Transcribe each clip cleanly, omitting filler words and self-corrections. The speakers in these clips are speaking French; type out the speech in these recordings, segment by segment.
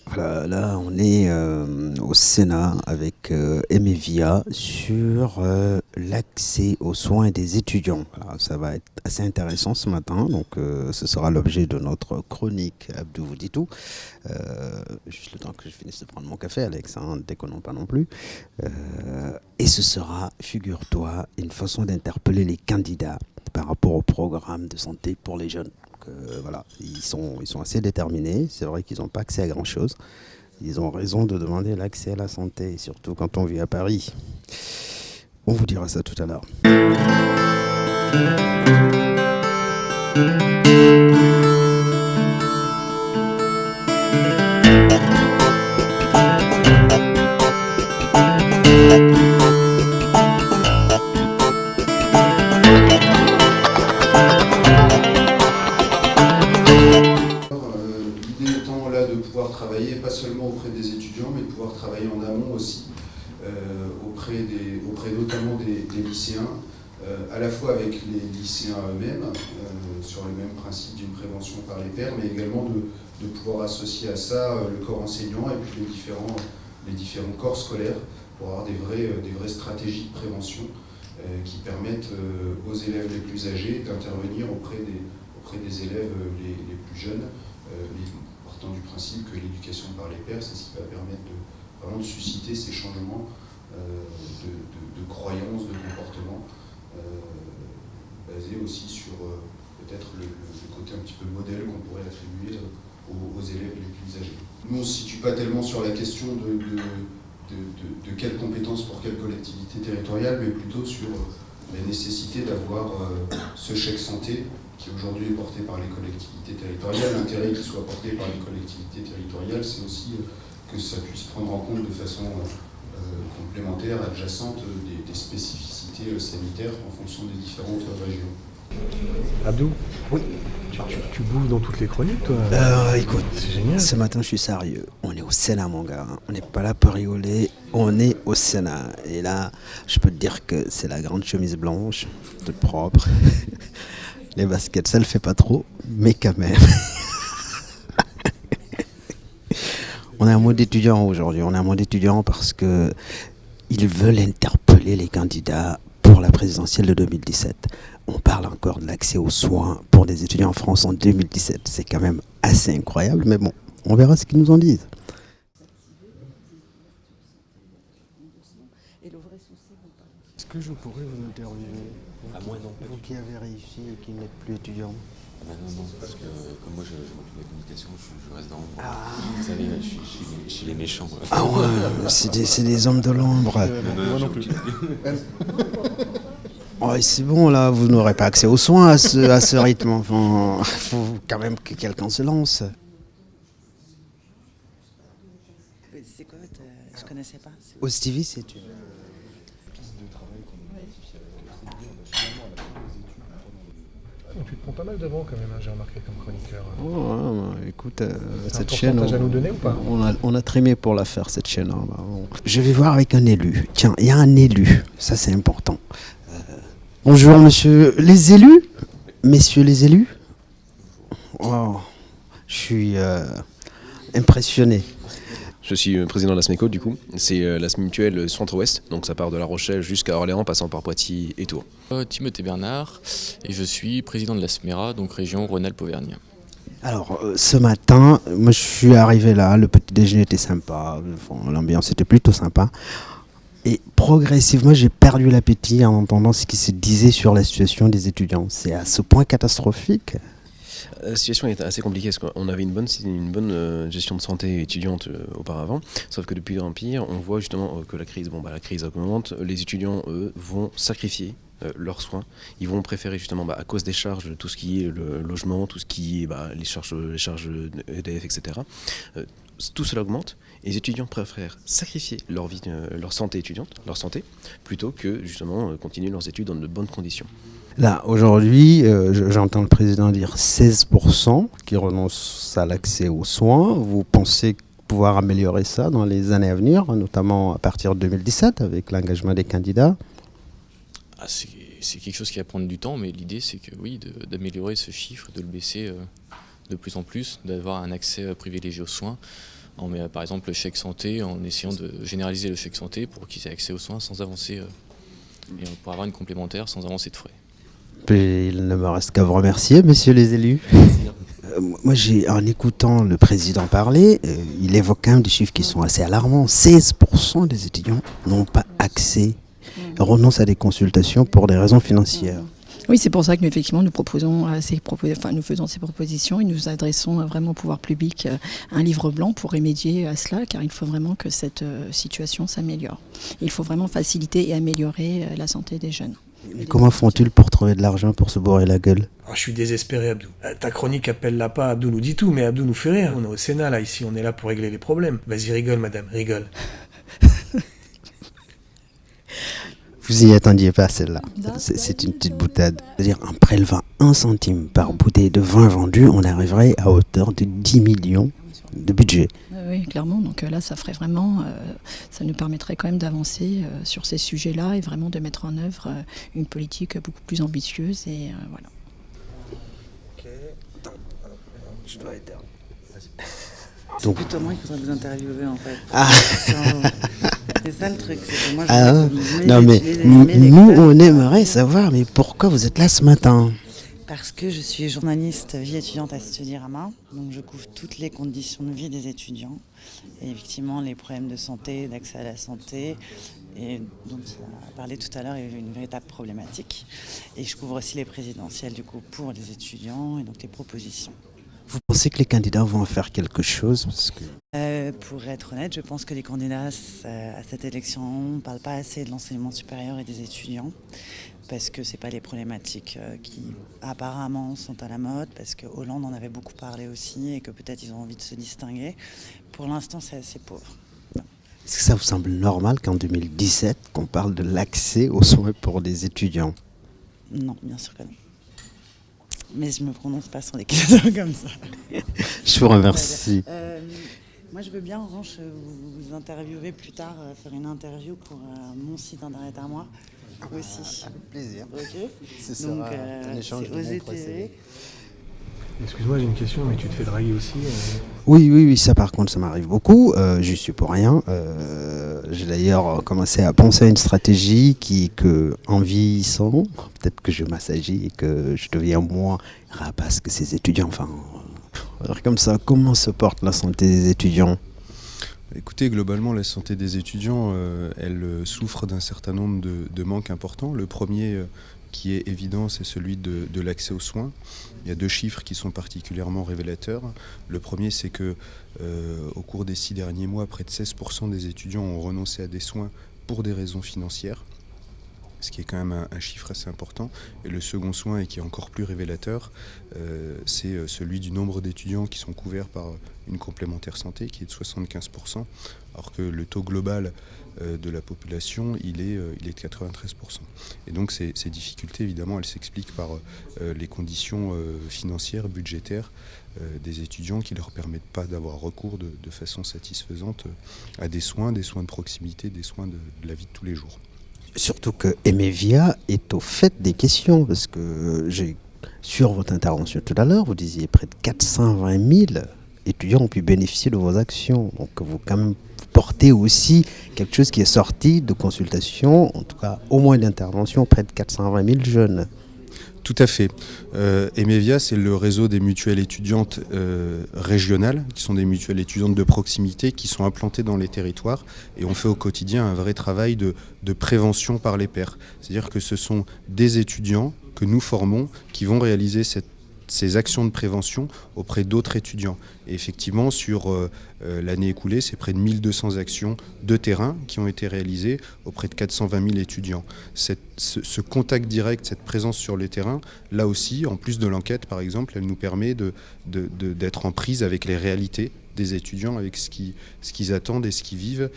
Voilà, là on est au Sénat avec Aimé Via sur l'accès aux soins des étudiants. Voilà, ça va être assez intéressant ce matin, donc ce sera l'objet de notre chronique. Abdou vous dit tout. Juste le temps que je finisse de prendre mon café, Alex, hein, ne déconnons pas non plus. Et ce sera, figure-toi, une façon d'interpeller les candidats par rapport au programme de santé pour les jeunes. Voilà, ils sont assez déterminés. C'est vrai qu'ils n'ont pas accès à grand-chose. Ils ont raison de demander l'accès à la santé, surtout quand on vit à Paris. On vous dira ça tout à l'heure. Travailler pas seulement auprès des étudiants, mais de pouvoir travailler en amont aussi, auprès notamment des lycéens, à la fois avec les lycéens eux-mêmes, sur le même principe d'une prévention par les pairs, mais également de pouvoir associer à ça le corps enseignant et puis les différents corps scolaires pour avoir des vraies stratégies de prévention qui permettent aux élèves les plus âgés d'intervenir auprès des élèves les plus jeunes, partant du principe que l'éducation par les pairs, c'est ce qui va permettre vraiment de susciter ces changements de croyances, de comportements, basés aussi sur peut-être le côté un petit peu modèle qu'on pourrait attribuer aux élèves les plus âgés. Nous, on ne se situe pas tellement sur la question de quelles compétences pour quelle collectivité territoriale, mais plutôt sur la nécessité d'avoir ce chèque santé qui aujourd'hui est porté par les collectivités territoriales. L'intérêt qu'il soit porté par les collectivités territoriales, c'est aussi que ça puisse prendre en compte de façon complémentaire, adjacente, des spécificités sanitaires en fonction des différentes régions. Abdou, oui. Tu bouffes dans toutes les chroniques, toi? Écoute, c'est génial. Ce matin, je suis sérieux. On est au Sénat, mon gars. On n'est pas là pour rigoler. On est au Sénat. Et là, je peux te dire que c'est la grande chemise blanche, toute propre. Les baskets, ça le fait pas trop, mais quand même. On a un mot d'étudiant aujourd'hui. On a un mot d'étudiant parce que ils veulent interpeller les candidats pour la présidentielle de 2017. On parle encore de l'accès aux soins pour des étudiants en France en 2017. C'est quand même assez incroyable, mais bon, on verra ce qu'ils nous en disent. Est-ce que je pourrais vous interviewer? À moi non. Vous qui avez réussi et qui n'êtes plus étudiant. Non, parce que comme moi je m'occupe de la communication, je reste dans l'ombre. Vous savez, je suis les méchants. Ah ouais, c'est des hommes de l'ombre. Moi non plus. Oh, c'est bon là, vous n'aurez pas accès aux soins à ce rythme. Enfin, faut quand même que quelqu'un se lance. C'est quoi je connaissais pas. Au Stevie, c'est une Tu te prends pas mal devant quand même, hein, j'ai remarqué comme chroniqueur. Écoute, cette chaîne, à nous donner ou pas? on a trimé pour la faire cette chaîne. Hein. Je vais voir avec un élu. Tiens, il y a un élu, ça c'est important. Bonjour monsieur les élus, messieurs les élus. Oh, je suis impressionné. Je suis président de la SMECO du coup, c'est la mutuelle Centre-Ouest, donc ça part de La Rochelle jusqu'à Orléans, passant par Poitiers et Tours. Timothée Bernard, et je suis président de la SMERA, donc région Rhône-Alpes-Auvergne. Alors ce matin, moi je suis arrivé là, le petit déjeuner était sympa, l'ambiance était plutôt sympa. Et progressivement, j'ai perdu l'appétit en entendant ce qui se disait sur la situation des étudiants. C'est à ce point catastrophique. La situation est assez compliquée parce qu'on avait une bonne gestion de santé étudiante auparavant, sauf que depuis l'Empire, on voit justement que la crise augmente, les étudiants, eux, vont sacrifier leurs soins. Ils vont préférer justement, à cause des charges, tout ce qui est le logement, tout ce qui est les charges EDF, etc. Tout cela augmente et les étudiants préfèrent sacrifier leur santé étudiante, leur santé, plutôt que justement continuer leurs études dans de bonnes conditions. Là, aujourd'hui, j'entends le président dire 16% qui renoncent à l'accès aux soins. Vous pensez pouvoir améliorer ça dans les années à venir, notamment à partir de 2017 avec l'engagement des candidats? C'est c'est quelque chose qui va prendre du temps, mais l'idée c'est que oui, d'améliorer ce chiffre, de le baisser de plus en plus, d'avoir un accès privilégié aux soins. On met par exemple le chèque santé en essayant de généraliser le chèque santé pour qu'ils aient accès aux soins sans avancer et pour avoir une complémentaire sans avancer de frais. Puis, il ne me reste qu'à vous remercier, messieurs les élus. Moi, en écoutant le président parler, il évoque quand même des chiffres qui sont assez alarmants. 16% des étudiants n'ont pas accès, renoncent à des consultations pour des raisons financières. Oui, c'est pour ça que nous, effectivement, nous faisons ces propositions et nous adressons vraiment au pouvoir public un livre blanc pour remédier à cela, car il faut vraiment que cette situation s'améliore. Il faut vraiment faciliter et améliorer la santé des jeunes. Et comment font-ils pour trouver de l'argent pour se bourrer la gueule? Je suis désespéré, Abdou. Ta chronique appelle-la pas, Abdou nous dit tout, mais Abdou nous fait rire. On est au Sénat, là, ici, on est là pour régler les problèmes. Vas-y, rigole, madame, rigole. Vous y attendiez pas, celle-là. C'est une petite boutade. C'est-à-dire, en prélevant 1 centime par bouteille de vin vendu, on arriverait à hauteur de 10 millions de budget. Oui, clairement. Donc là, ça ferait vraiment, ça nous permettrait quand même d'avancer sur ces sujets-là et vraiment de mettre en œuvre une politique beaucoup plus ambitieuse. Et voilà. Ok. Attends, je dois être. C'est plutôt moi qui voudrais vous interviewer en fait. Ah. C'est ça le truc, c'est que moi non mais nous on aimerait savoir, mais pourquoi vous êtes là ce matin? Parce que je suis journaliste vie étudiante à Studyrama, donc je couvre toutes les conditions de vie des étudiants et effectivement les problèmes de santé, d'accès à la santé et dont on a parlé tout à l'heure, il y a une véritable problématique. Et je couvre aussi les présidentielles du coup pour les étudiants et donc les propositions. Vous pensez que les candidats vont en faire quelque chose parce que... Pour être honnête, je pense que les candidats à cette élection ne parlent pas assez de l'enseignement supérieur et des étudiants parce que ce n'est pas les problématiques qui apparemment sont à la mode, parce que Hollande en avait beaucoup parlé aussi et que peut-être ils ont envie de se distinguer. Pour l'instant, c'est assez pauvre. Est-ce que ça vous semble normal qu'en 2017, qu'on parle de l'accès aux soins pour les étudiants? Non, bien sûr que non. Mais je ne me prononce pas sur les questions comme ça. Je vous remercie. Moi, je veux bien, en revanche, vous interviewer plus tard, faire une interview pour mon site internet à moi aussi. Avec plaisir. Ok. Ce Donc, sera un échange c'est de bons OZTV. procédés. Excuse-moi, j'ai une question, mais tu te fais draguer aussi Oui, ça par contre, ça m'arrive beaucoup. Je suis pour rien. J'ai d'ailleurs commencé à penser à une stratégie qui est que, en vieillissant, peut-être que je m'assagis et que je deviens moins rapace que ces étudiants. Enfin, comme ça, comment se porte la santé des étudiants? Écoutez, globalement, la santé des étudiants, elle souffre d'un certain nombre de manques importants. Le premier qui est évident, c'est celui de l'accès aux soins. Il y a 2 chiffres qui sont particulièrement révélateurs. Le premier, c'est que au cours des 6 derniers mois, près de 16% des étudiants ont renoncé à des soins pour des raisons financières, ce qui est quand même un chiffre assez important. Et le second soin, et qui est encore plus révélateur, c'est celui du nombre d'étudiants qui sont couverts par une complémentaire santé, qui est de 75%, alors que le taux global de la population, il est de 93%. Et donc ces difficultés, évidemment, elles s'expliquent par les conditions financières, budgétaires des étudiants qui ne leur permettent pas d'avoir recours de façon satisfaisante à des soins de proximité, des soins de la vie de tous les jours. Surtout que Emevia est au fait des questions, parce que sur votre intervention tout à l'heure, vous disiez près de 420 000 étudiants ont pu bénéficier de vos actions. Donc vous quand même portez aussi quelque chose qui est sorti de consultation, en tout cas au moins d'intervention auprès de 420 000 jeunes. Tout à fait. Emevia, c'est le réseau des mutuelles étudiantes régionales, qui sont des mutuelles étudiantes de proximité, qui sont implantées dans les territoires. Et on fait au quotidien un vrai travail de prévention par les pairs. C'est-à-dire que ce sont des étudiants que nous formons qui vont réaliser ces actions de prévention auprès d'autres étudiants. Et effectivement, sur l'année écoulée, c'est près de 1200 actions de terrain qui ont été réalisées auprès de 420 000 étudiants. Ce contact direct, cette présence sur le terrain, là aussi, en plus de l'enquête par exemple, elle nous permet d'être en prise avec les réalités des étudiants, avec ce qu'ils attendent et ce qu'ils vivent,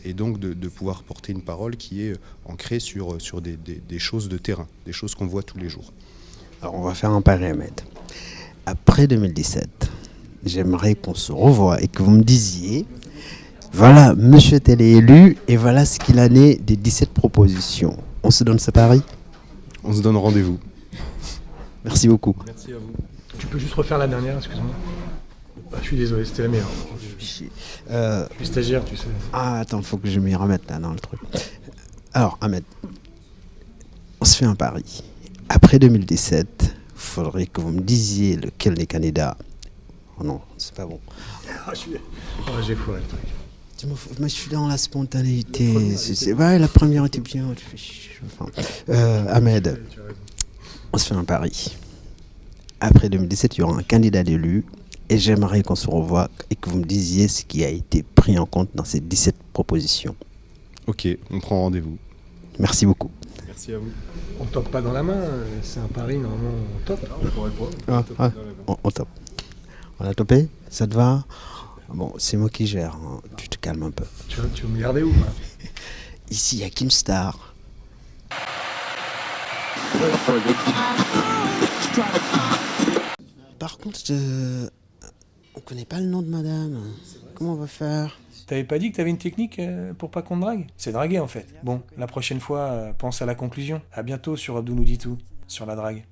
et donc de pouvoir porter une parole qui est ancrée sur des choses de terrain, des choses qu'on voit tous les jours. Alors on va faire un paramètre. Après 2017, j'aimerais qu'on se revoie et que vous me disiez, voilà, monsieur tel est élu et voilà ce qu'il en est des 17 propositions. On se donne ce pari? On se donne rendez-vous. Merci beaucoup. Merci à vous. Tu peux juste refaire la dernière, excuse-moi. Ah, je suis désolé, c'était la meilleure. Je suis stagiaire, tu sais. Ah, attends, faut que je m'y remette là dans le truc. Alors, Ahmed, on se fait un pari. Après 2017, il faudrait que vous me disiez lequel des candidats. Oh non, c'est pas bon. J'ai foiré le truc. Moi, je suis dans la spontanéité. Ouais, la première était bien. Enfin, Ahmed, on se fait un pari. Après 2017, il y aura un candidat d'élu. Et j'aimerais qu'on se revoie et que vous me disiez ce qui a été pris en compte dans ces 17 propositions. Ok, on prend rendez-vous. Merci beaucoup. Merci à vous. On tope pas dans la main, c'est un pari, normalement on tope. On top. On a topé? Ça te va? Bon, c'est moi qui gère, hein. Tu te calmes un peu. Tu veux me garder où pas? Ici, il y a Kim Star. Par contre, on connaît pas le nom de madame. Comment on va faire? T'avais pas dit que t'avais une technique pour pas qu'on te drague? C'est draguer en fait. Bon, la prochaine fois, pense à la conclusion. À bientôt sur Abdou nous dit tout, sur la drague.